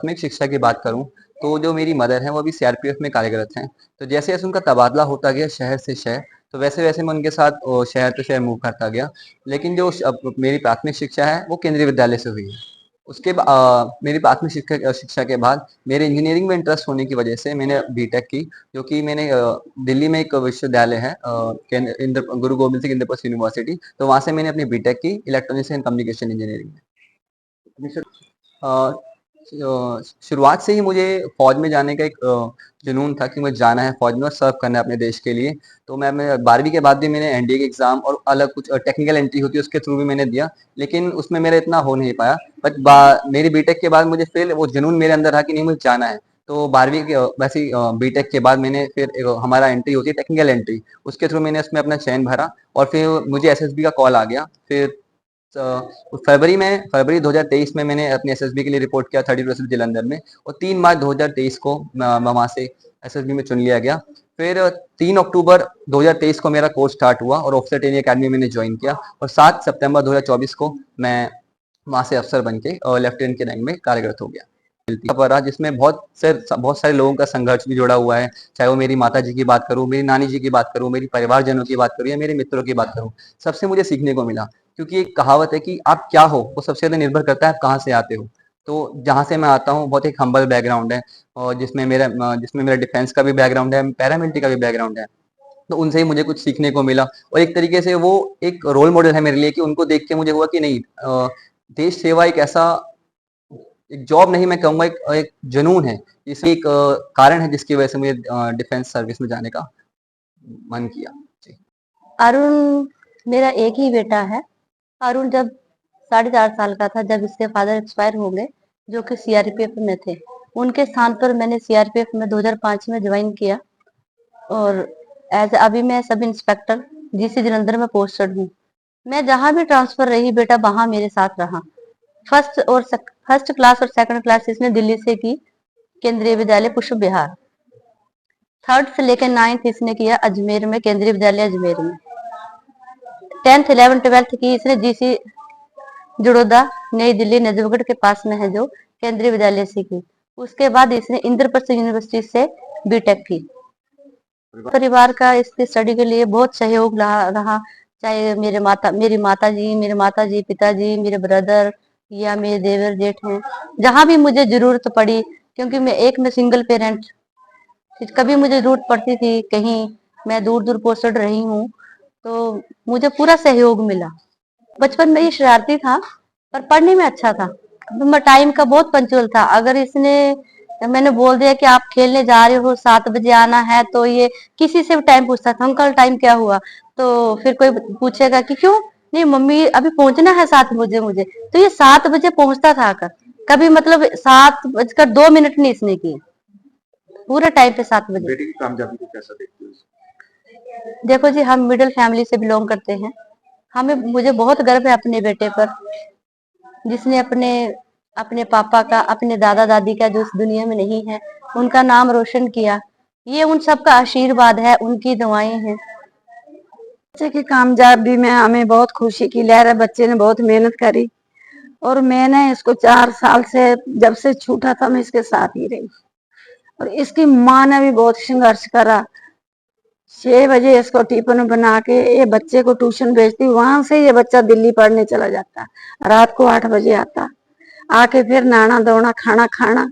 प्राथमिक शिक्षा की बात करूँ, तो जो मेरी मदर हैं, वो अभी सीआरपीएफ में कार्यरत हैं। तो जैसे-जैसे उनका तबादला होता गया शहर से शहर, तो वैसे-वैसे मैं उनके साथ शहर to शहर मूव करता गया। लेकिन जो मेरी प्राथमिक शिक्षा है, वो केंद्रीय विद्यालय से हुई है। मेरी प्राथमिक शिक्षा के बाद मेरे इंजीनियरिंग में इंटरेस्ट होने की वजह से मैंने बीटेक की, जो कि मैंने दिल्ली में एक विश्वविद्यालय है गुरु गोबिंद सिंह इंद्रप्रस्थ यूनिवर्सिटी, तो वहाँ से मैंने अपनी बीटेक की इलेक्ट्रॉनिक्स एंड कम्युनिकेशन इंजीनियरिंग में। अ, शुरुआत से ही मुझे फौज में जाने का एक जुनून था कि मुझे जाना है फौज में और सर्व करना है अपने देश के लिए। तो मैं 12वीं के बाद भी मैंने एनडीए के एग्जाम और अलग कुछ टेक्निकल एंट्री होती है उसके थ्रू भी मैंने दिया, लेकिन उसमें मेरा इतना हो नहीं पाया। बट मेरी बीटेक के बाद मुझे फिर वो जुनून मेरे अंदर रहा कि नहीं मुझे जाना है। तो 12वीं के वैसे ही बीटेक के बाद मैंने फिर हमारा एंट्री होती है टेक्निकल एंट्री, उसके थ्रू मैंने उसमें अपना चयन भरा और फिर मुझे एसएसबी का कॉल आ गया। फिर फरवरी 2023 में मैंने अपने एसएसबी के लिए रिपोर्ट किया 32 जलंधर में, और 3 मार्च 2023 को वहां से एसएसबी में चुन लिया गया। फिर 3 अक्टूबर 2023 को मेरा कोर्स स्टार्ट हुआ और ऑफिसर ट्रेनिंग अकेडमी मैंने ज्वाइन किया, और 7 सितंबर 2024 को मैं वहां से अफसर बन के लेफ्टिनेंट के रैंक में कार्यरत हो गया। जिसमें बहुत सारे लोगों का संघर्ष भी जुड़ा हुआ है, चाहे वो मेरी माता जी की बात करूं, मेरी नानी जी की बात करूं, मेरी परिवारजनों की बात करूं या मेरे मित्रों की बात करूं, सबसे मुझे सीखने को मिला। क्योंकि एक कहावत है कि आप क्या हो वो सबसे ज्यादा निर्भर करता है आप कहाँ से आते हो। तो जहाँ से मैं आता हूँ बहुत एक हम्बल बैकग्राउंड है, और जिसमें मेरा डिफेंस का भी बैकग्राउंड है, पैरामिलिट्री का भी बैकग्राउंड है। तो उनसे ही मुझे कुछ सीखने को मिला, और एक तरीके से वो एक रोल मॉडल है मेरे लिए कि उनको देख के मुझे हुआ कि नहीं, देश सेवा एक ऐसा एक जॉब नहीं, मैं कहूँगा एक जुनून है। इसमें एक कारण है जिसकी वजह से मुझे डिफेंस सर्विस में जाने का मन किया। जी। अरुण मेरा एक ही बेटा है। अरुण जब 4.5 साल का था, जब इसके फादर एक्सपायर हो गए, जो कि सीआरपीएफ में थे, उनके स्थान पर मैंने सीआरपीएफ में 2005 में ज्वाइन किया, और अभी मैं सब इंस्पेक्टर जीसी जलंधर में पोस्टेड हूँ। मैं जहां भी ट्रांसफर रही, बेटा वहां मेरे साथ रहा। फर्स्ट क्लास और सेकंड क्लास इसने दिल्ली से की, केंद्रीय विद्यालय पुष्प बिहार। 3rd से लेकर 9th इसने किया अजमेर में, केंद्रीय विद्यालय अजमेर में। 10th 11th 12th की इसने जीसी जुड़ोदा नई दिल्ली नजफगढ़ के पास में है, जो केंद्रीय विद्यालय से की। उसके बाद इसने इंद्रप्रस्थ यूनिवर्सिटी से बीटेक की। परिवार का इसके स्टडी के लिए बहुत सहयोग रहा, चाहे मेरी माता जी, पिताजी, मेरे ब्रदर या मेरे देवर जेठ हैं, जहां भी मुझे जरूरत पड़ी, क्योंकि मैं सिंगल पेरेंट, कभी मुझे जरूरत पड़ती थी, कहीं मैं दूर दूर पोस्टेड रही हूँ, तो मुझे पूरा सहयोग मिला। बचपन में ये शरारती था, पर पढ़ने में अच्छा था, टाइम का बहुत पंचुअल था। अगर मैंने बोल दिया कि आप खेलने जा रहे हो 7 बजे आना है, तो ये किसी से भी टाइम पूछता था, अंकल टाइम क्या हुआ, तो फिर कोई पूछेगा कि क्यों, नहीं मम्मी अभी पहुंचना है 7 बजे मुझे, तो ये 7 बजे पहुंचता था आकर। कभी मतलब 7:02 नहीं इसने किए, पूरे टाइम पे 7 बजे। बेटी की कामयाबी को कैसा देखते हो? देखो जी, हम मिडिल फैमिली से बिलोंग करते हैं। मुझे बहुत गर्व है अपने बेटे पर, जिसने अपने पापा का, अपने दादा दादी का, जो इस दुनिया में नहीं है, उनका नाम रोशन किया। ये उन सबका आशीर्वाद है, उनकी दुआएं हैं। बच्चे की कामयाबी में हमें बहुत खुशी की लहर है। बच्चे ने बहुत मेहनत करी, और मैंने इसको 4 साल से, जब से छूटा था, मैं इसके साथ ही रही, और इसकी माँ ने भी बहुत संघर्ष करा। 6 बजे इसको टिफिन बना के ये बच्चे को ट्यूशन भेजती, वहां से ये बच्चा दिल्ली पढ़ने चला जाता, रात को 8 बजे आता, आके फिर नहाना धोना, खाना खाना,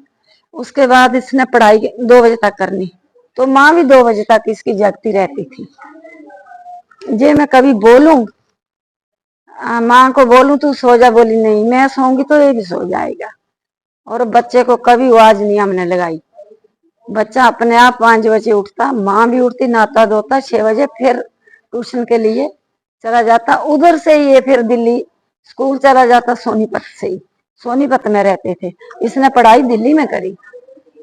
उसके बाद इसने पढ़ाई 2 बजे तक करनी। तो माँ भी 2 बजे तक इसकी जगती रहती थी। जे मैं कभी बोलूं, माँ को बोलूं तू सो जा, बोली नहीं मैं सोऊंगी तो ये भी सो जाएगा। और बच्चे को कभी आवाज नहीं हमने लगाई, बच्चा अपने आप 5 बजे उठता, माँ भी उठती, नहाता धोता, 6 बजे फिर ट्यूशन के लिए चला जाता। उधर से ये फिर दिल्ली स्कूल चला जाता, सोनीपत से ही, सोनीपत में रहते थे। इसने पढ़ाई दिल्ली में करी,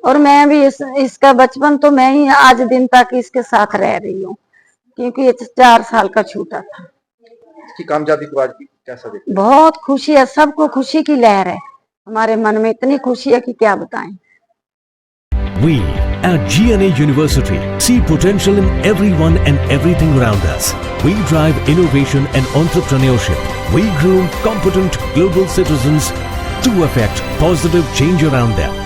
और मैं भी इसका बचपन तो मैं ही आज दिन तक इसके साथ रह रही हूँ, क्योंकि ये 4 साल का छूटा था। इसकी कामयाबी को आज भी कैसा देखते हैं? बहुत खुशी है, सबको खुशी की लहर है, हमारे मन में इतनी खुशी है कि क्या बताएं। We at GNA University see potential in everyone and everything around us. We drive innovation and entrepreneurship. We groom competent global citizens to affect positive change around them.